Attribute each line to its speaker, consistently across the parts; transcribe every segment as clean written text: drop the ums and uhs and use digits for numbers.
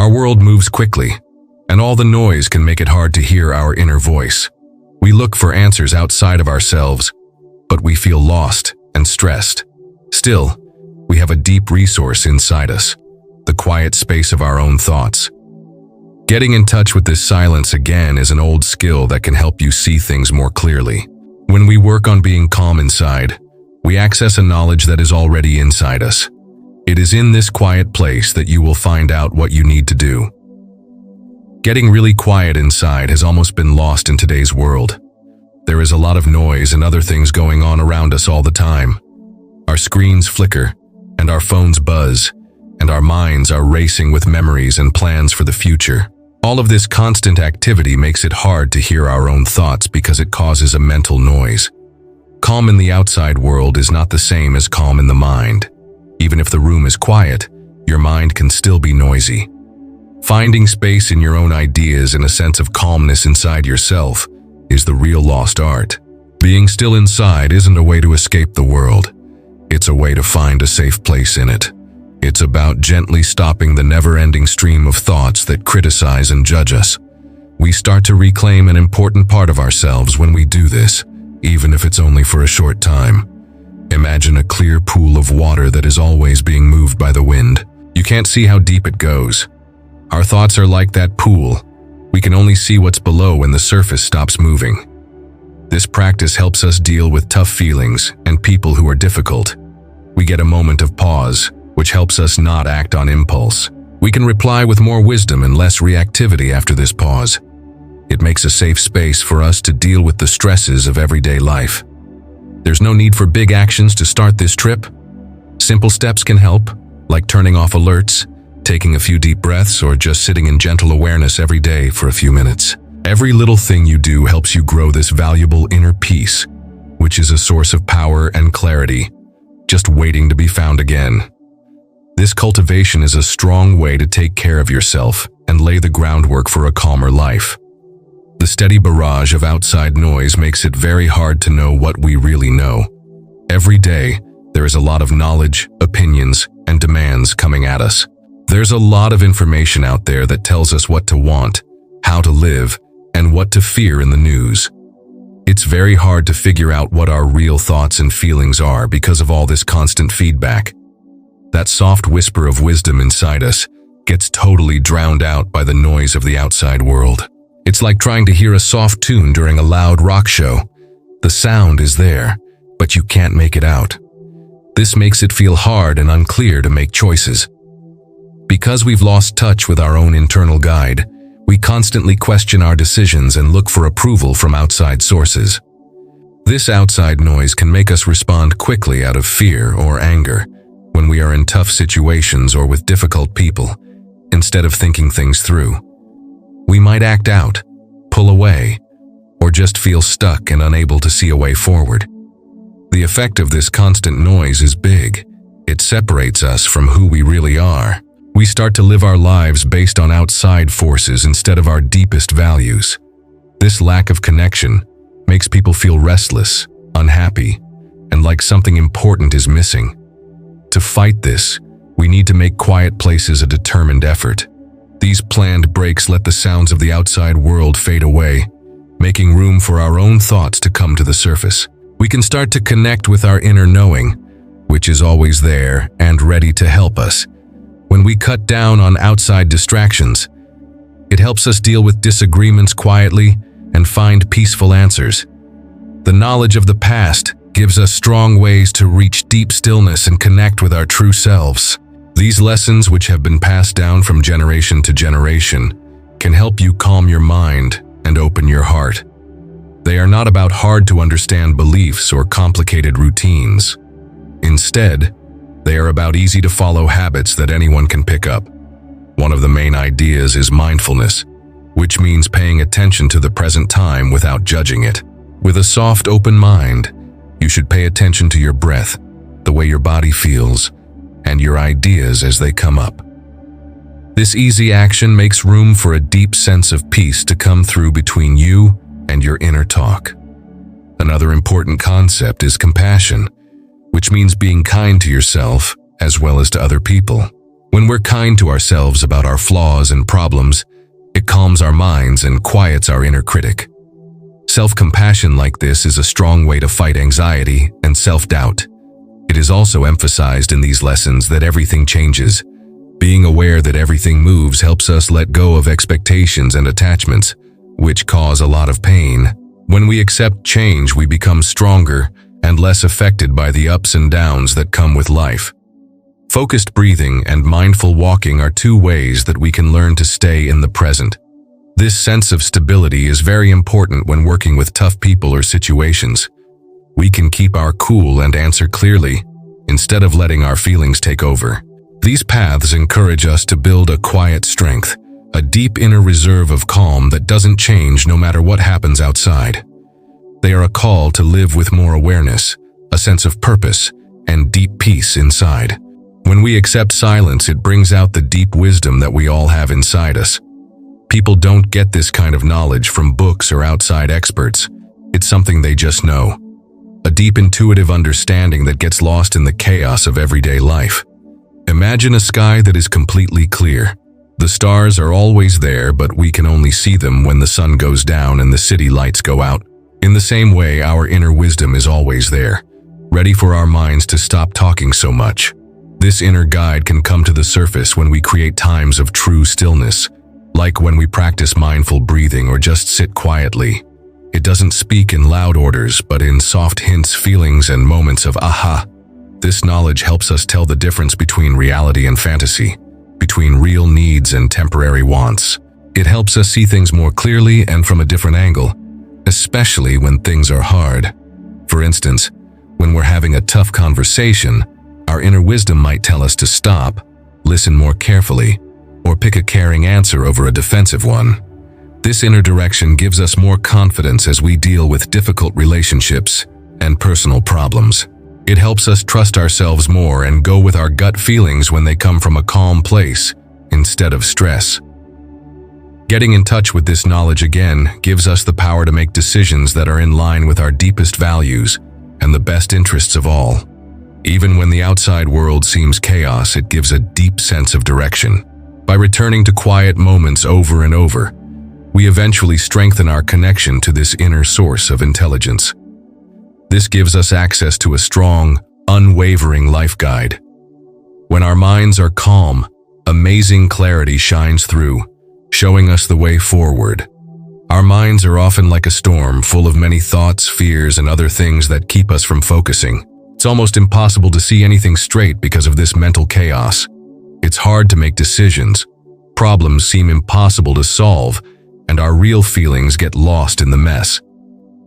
Speaker 1: Our world moves quickly, and all the noise can make it hard to hear our inner voice. We look for answers outside of ourselves, but we feel lost and stressed. Still, we have a deep resource inside us, the quiet space of our own thoughts. Getting in touch with this silence again is an old skill that can help you see things more clearly. When we work on being calm inside, we access a knowledge that is already inside us. It is in this quiet place that you will find out what you need to do. Getting really quiet inside has almost been lost in today's world. There is a lot of noise and other things going on around us all the time. Our screens flicker, and our phones buzz, and our minds are racing with memories and plans for the future. All of this constant activity makes it hard to hear our own thoughts because it causes a mental noise. Calm in the outside world is not the same as calm in the mind. Even if the room is quiet, your mind can still be noisy. Finding space in your own ideas and a sense of calmness inside yourself is the real lost art. Being still inside isn't a way to escape the world. It's a way to find a safe place in it. It's about gently stopping the never-ending stream of thoughts that criticize and judge us. We start to reclaim an important part of ourselves when we do this, even if it's only for a short time. Imagine a clear pool of water that is always being moved by the wind. You can't see how deep it goes. Our thoughts are like that pool. We can only see what's below when the surface stops moving. This practice helps us deal with tough feelings and people who are difficult. We get a moment of pause, which helps us not act on impulse. We can reply with more wisdom and less reactivity after this pause. It makes a safe space for us to deal with the stresses of everyday life. There's no need for big actions to start this trip. Simple steps can help, like turning off alerts, taking a few deep breaths, or just sitting in gentle awareness every day for a few minutes. Every little thing you do helps you grow this valuable inner peace, which is a source of power and clarity, just waiting to be found again. This cultivation is a strong way to take care of yourself and lay the groundwork for a calmer life. The steady barrage of outside noise makes it very hard to know what we really know. Every day, there is a lot of knowledge, opinions, and demands coming at us. There's a lot of information out there that tells us what to want, how to live, and what to fear in the news. It's very hard to figure out what our real thoughts and feelings are because of all this constant feedback. That soft whisper of wisdom inside us gets totally drowned out by the noise of the outside world. It's like trying to hear a soft tune during a loud rock show. The sound is there, but you can't make it out. This makes it feel hard and unclear to make choices. Because we've lost touch with our own internal guide, we constantly question our decisions and look for approval from outside sources. This outside noise can make us respond quickly out of fear or anger when we are in tough situations or with difficult people, instead of thinking things through. We might act out, pull away, or just feel stuck and unable to see a way forward. The effect of this constant noise is big. It separates us from who we really are. We start to live our lives based on outside forces instead of our deepest values. This lack of connection makes people feel restless, unhappy, and like something important is missing. To fight this, we need to make quiet places a determined effort. These planned breaks let the sounds of the outside world fade away, making room for our own thoughts to come to the surface. We can start to connect with our inner knowing, which is always there and ready to help us. When we cut down on outside distractions, it helps us deal with disagreements quietly and find peaceful answers. The knowledge of the past gives us strong ways to reach deep stillness and connect with our true selves. These lessons, which have been passed down from generation to generation, can help you calm your mind and open your heart. They are not about hard-to-understand beliefs or complicated routines. Instead, they are about easy-to-follow habits that anyone can pick up. One of the main ideas is mindfulness, which means paying attention to the present time without judging it. With a soft, open mind, you should pay attention to your breath, the way your body feels, and your ideas as they come up. This easy action makes room for a deep sense of peace to come through between you and your inner talk. Another important concept is compassion, which means being kind to yourself as well as to other people. When we're kind to ourselves about our flaws and problems, it calms our minds and quiets our inner critic. Self-compassion like this is a strong way to fight anxiety and self-doubt. It is also emphasized in these lessons that everything changes. Being aware that everything moves helps us let go of expectations and attachments, which cause a lot of pain. When we accept change, we become stronger and less affected by the ups and downs that come with life. Focused breathing and mindful walking are two ways that we can learn to stay in the present. This sense of stability is very important when working with tough people or situations. We can keep our cool and answer clearly, instead of letting our feelings take over. These paths encourage us to build a quiet strength, a deep inner reserve of calm that doesn't change no matter what happens outside. They are a call to live with more awareness, a sense of purpose, and deep peace inside. When we accept silence, it brings out the deep wisdom that we all have inside us. People don't get this kind of knowledge from books or outside experts. It's something they just know. A deep intuitive understanding that gets lost in the chaos of everyday life. Imagine a sky that is completely clear. The stars are always there, but we can only see them when the sun goes down and the city lights go out. In the same way, our inner wisdom is always there, ready for our minds to stop talking so much. This inner guide can come to the surface when we create times of true stillness, like when we practice mindful breathing or just sit quietly. It doesn't speak in loud orders, but in soft hints, feelings, and moments of aha. This knowledge helps us tell the difference between reality and fantasy, between real needs and temporary wants. It helps us see things more clearly and from a different angle, especially when things are hard. For instance, when we're having a tough conversation, our inner wisdom might tell us to stop, listen more carefully, or pick a caring answer over a defensive one. This inner direction gives us more confidence as we deal with difficult relationships and personal problems. It helps us trust ourselves more and go with our gut feelings when they come from a calm place instead of stress. Getting in touch with this knowledge again gives us the power to make decisions that are in line with our deepest values and the best interests of all. Even when the outside world seems chaos, it gives a deep sense of direction. By returning to quiet moments over and over, we eventually strengthen our connection to this inner source of intelligence. This gives us access to a strong, unwavering life guide. When our minds are calm, amazing clarity shines through, showing us the way forward. Our minds are often like a storm, full of many thoughts, fears, and other things that keep us from focusing. It's almost impossible to see anything straight because of this mental chaos. It's hard to make decisions. Problems seem impossible to solve, and our real feelings get lost in the mess.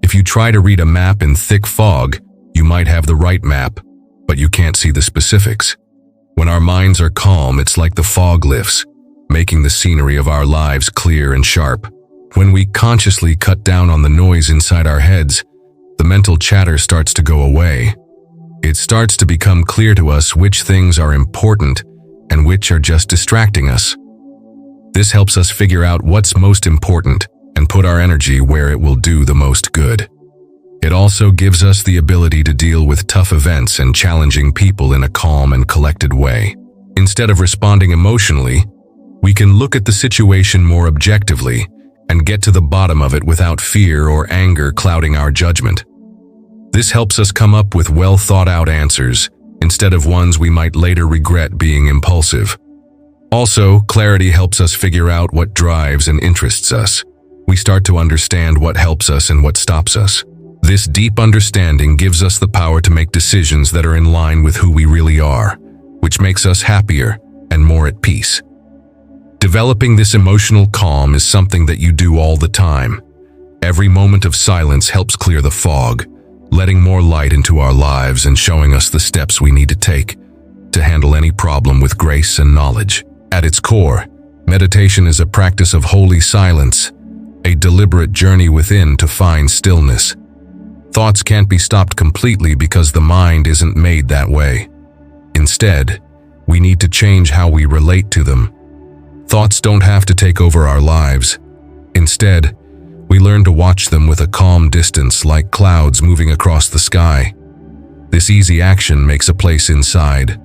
Speaker 1: If you try to read a map in thick fog, you might have the right map, but you can't see the specifics. When our minds are calm, it's like the fog lifts, making the scenery of our lives clear and sharp. When we consciously cut down on the noise inside our heads, the mental chatter starts to go away. It starts to become clear to us which things are important and which are just distracting us. This helps us figure out what's most important and put our energy where it will do the most good. It also gives us the ability to deal with tough events and challenging people in a calm and collected way. Instead of responding emotionally, we can look at the situation more objectively and get to the bottom of it without fear or anger clouding our judgment. This helps us come up with well-thought-out answers instead of ones we might later regret being impulsive. Also, clarity helps us figure out what drives and interests us. We start to understand what helps us and what stops us. This deep understanding gives us the power to make decisions that are in line with who we really are, which makes us happier and more at peace. Developing this emotional calm is something that you do all the time. Every moment of silence helps clear the fog, letting more light into our lives and showing us the steps we need to take to handle any problem with grace and knowledge. At its core, meditation is a practice of holy silence, a deliberate journey within to find stillness. Thoughts can't be stopped completely because the mind isn't made that way. Instead, we need to change how we relate to them. Thoughts don't have to take over our lives. Instead, we learn to watch them with a calm distance like clouds moving across the sky. This easy action makes a place inside,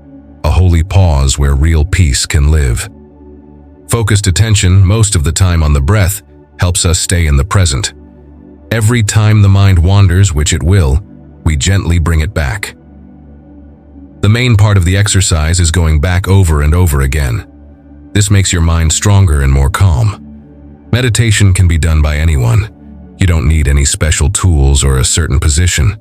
Speaker 1: a holy pause where real peace can live. Focused attention, most of the time on the breath, helps us stay in the present. Every time the mind wanders, which it will, we gently bring it back. The main part of the exercise is going back over and over again. This makes your mind stronger and more calm. Meditation can be done by anyone. You don't need any special tools or a certain position.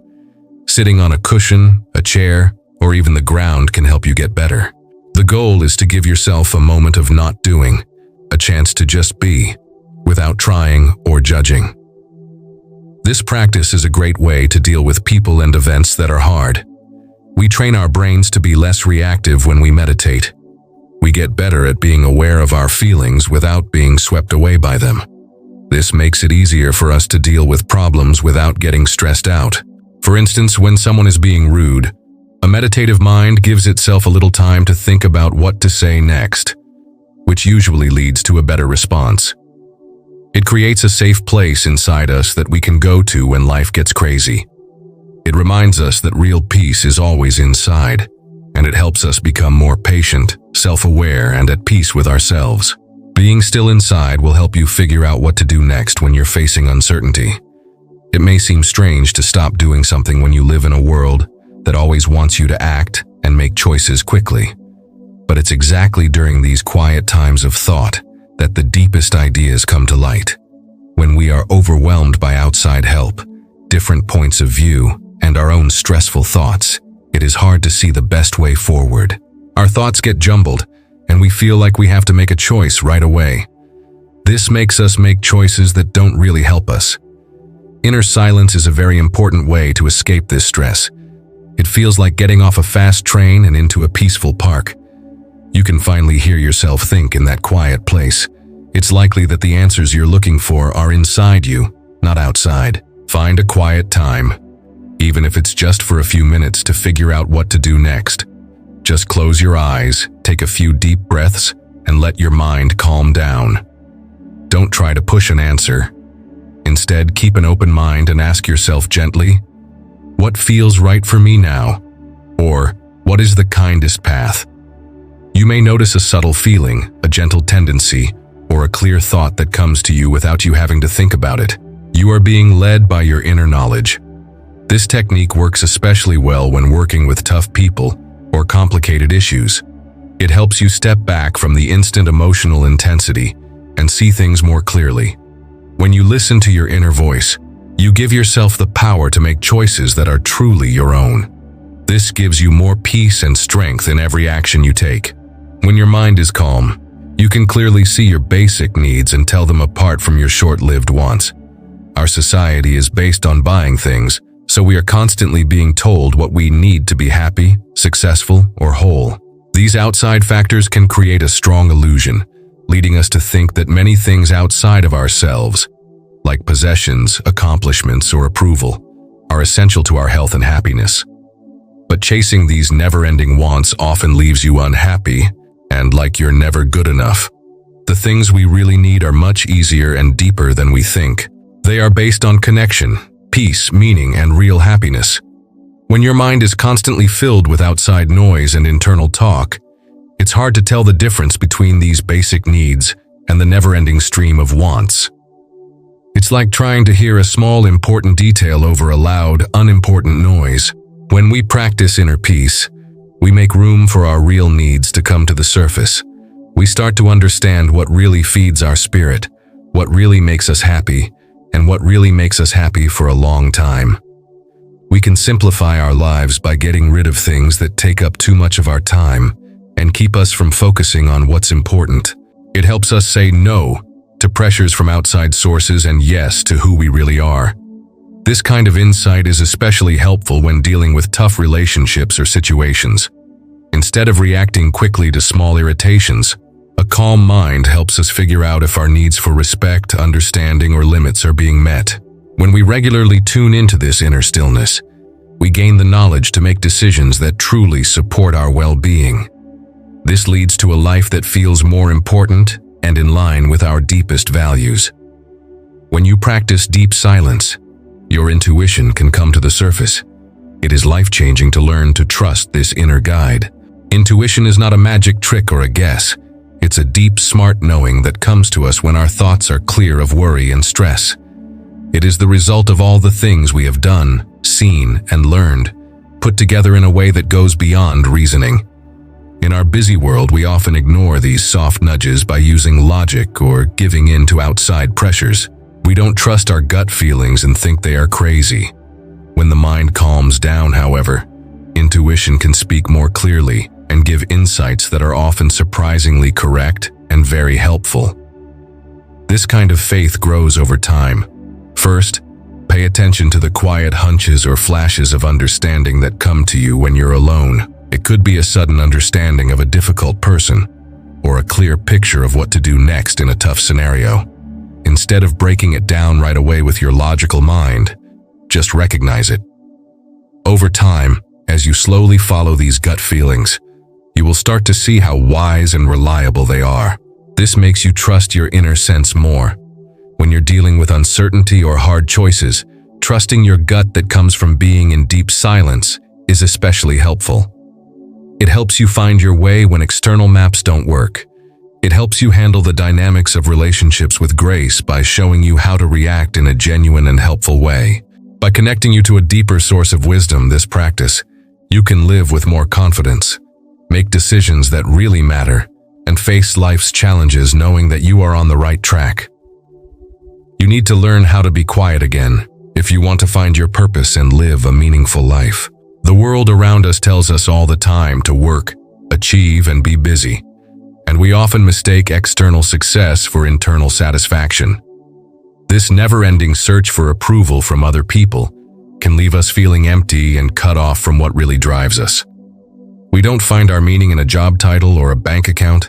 Speaker 1: Sitting on a cushion, a chair, or even the ground can help you get better. The goal is to give yourself a moment of not doing, a chance to just be, without trying or judging. This practice is a great way to deal with people and events that are hard. We train our brains to be less reactive when we meditate. We get better at being aware of our feelings without being swept away by them. This makes it easier for us to deal with problems without getting stressed out. For instance, when someone is being rude, a meditative mind gives itself a little time to think about what to say next, which usually leads to a better response. It creates a safe place inside us that we can go to when life gets crazy. It reminds us that real peace is always inside, and it helps us become more patient, self-aware, and at peace with ourselves. Being still inside will help you figure out what to do next when you're facing uncertainty. It may seem strange to stop doing something when you live in a world that always wants you to act and make choices quickly. But it's exactly during these quiet times of thought that the deepest ideas come to light. When we are overwhelmed by outside help, different points of view, and our own stressful thoughts, it is hard to see the best way forward. Our thoughts get jumbled, and we feel like we have to make a choice right away. This makes us make choices that don't really help us. Inner silence is a very important way to escape this stress. It feels like getting off a fast train and into a peaceful park. You can finally hear yourself think in that quiet place. It's likely that the answers you're looking for are inside you, not outside. Find a quiet time, even if it's just for a few minutes, to figure out what to do next. Just close your eyes, take a few deep breaths, and let your mind calm down. Don't try to push an answer. Instead, keep an open mind and ask yourself gently, what feels right for me now? Or, what is the kindest path? You may notice a subtle feeling, a gentle tendency, or a clear thought that comes to you without you having to think about it. You are being led by your inner knowledge. This technique works especially well when working with tough people or complicated issues. It helps you step back from the instant emotional intensity and see things more clearly. When you listen to your inner voice, you give yourself the power to make choices that are truly your own. This gives you more peace and strength in every action you take. When your mind is calm, you can clearly see your basic needs and tell them apart from your short-lived wants. Our society is based on buying things, so we are constantly being told what we need to be happy, successful, or whole. These outside factors can create a strong illusion, leading us to think that many things outside of ourselves, like possessions, accomplishments, or approval, are essential to our health and happiness. But chasing these never-ending wants often leaves you unhappy and like you're never good enough. The things we really need are much easier and deeper than we think. They are based on connection, peace, meaning, and real happiness. When your mind is constantly filled with outside noise and internal talk, it's hard to tell the difference between these basic needs and the never-ending stream of wants. It's like trying to hear a small important detail over a loud, unimportant noise. When we practice inner peace, we make room for our real needs to come to the surface. We start to understand what really feeds our spirit, what really makes us happy, and what really makes us happy for a long time. We can simplify our lives by getting rid of things that take up too much of our time and keep us from focusing on what's important. It helps us say no to pressures from outside sources and yes to who we really are. This kind of insight is especially helpful when dealing with tough relationships or situations. Instead of reacting quickly to small irritations, a calm mind helps us figure out if our needs for respect, understanding, or limits are being met. When we regularly tune into this inner stillness, we gain the knowledge to make decisions that truly support our well-being. This leads to a life that feels more important and in line with our deepest values. When you practice deep silence, your intuition can come to the surface. It is life-changing to learn to trust this inner guide. Intuition is not a magic trick or a guess. It's a deep, smart knowing that comes to us when our thoughts are clear of worry and stress. It is the result of all the things we have done, seen, and learned, put together in a way that goes beyond reasoning. In our busy world, we often ignore these soft nudges by using logic or giving in to outside pressures. We don't trust our gut feelings and think they are crazy. When the mind calms down, however, intuition can speak more clearly and give insights that are often surprisingly correct and very helpful. This kind of faith grows over time. First, pay attention to the quiet hunches or flashes of understanding that come to you when you're alone. It could be a sudden understanding of a difficult person, or a clear picture of what to do next in a tough scenario. Instead of breaking it down right away with your logical mind, just recognize it. Over time, as you slowly follow these gut feelings, you will start to see how wise and reliable they are. This makes you trust your inner sense more. When you're dealing with uncertainty or hard choices, trusting your gut that comes from being in deep silence is especially helpful. It helps you find your way when external maps don't work. It helps you handle the dynamics of relationships with grace by showing you how to react in a genuine and helpful way. By connecting you to a deeper source of wisdom, this practice, you can live with more confidence, make decisions that really matter, and face life's challenges knowing that you are on the right track. You need to learn how to be quiet again if you want to find your purpose and live a meaningful life. The world around us tells us all the time to work, achieve, and be busy, and we often mistake external success for internal satisfaction. This never-ending search for approval from other people can leave us feeling empty and cut off from what really drives us. We don't find our meaning in a job title or a bank account.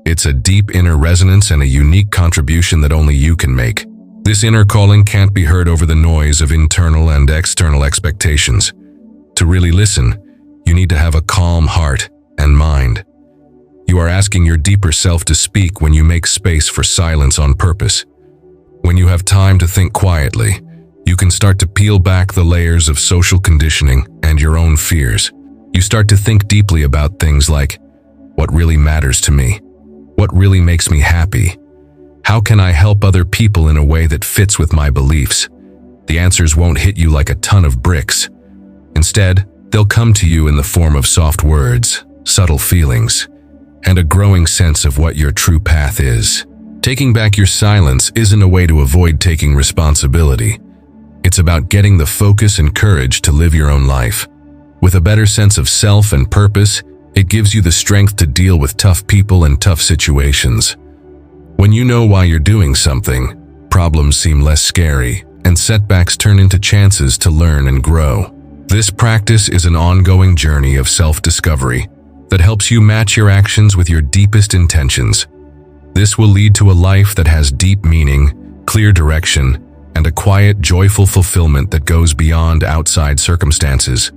Speaker 1: It's a deep inner resonance and a unique contribution that only you can make. This inner calling can't be heard over the noise of internal and external expectations. To really listen, you need to have a calm heart and mind. You are asking your deeper self to speak when you make space for silence on purpose. When you have time to think quietly, you can start to peel back the layers of social conditioning and your own fears. You start to think deeply about things like, what really matters to me? What really makes me happy? How can I help other people in a way that fits with my beliefs? The answers won't hit you like a ton of bricks. Instead, they'll come to you in the form of soft words, subtle feelings, and a growing sense of what your true path is. Taking back your silence isn't a way to avoid taking responsibility. It's about getting the focus and courage to live your own life. With a better sense of self and purpose, it gives you the strength to deal with tough people and tough situations. When you know why you're doing something, problems seem less scary, and setbacks turn into chances to learn and grow. This practice is an ongoing journey of self-discovery that helps you match your actions with your deepest intentions. This will lead to a life that has deep meaning, clear direction, and a quiet, joyful fulfillment that goes beyond outside circumstances.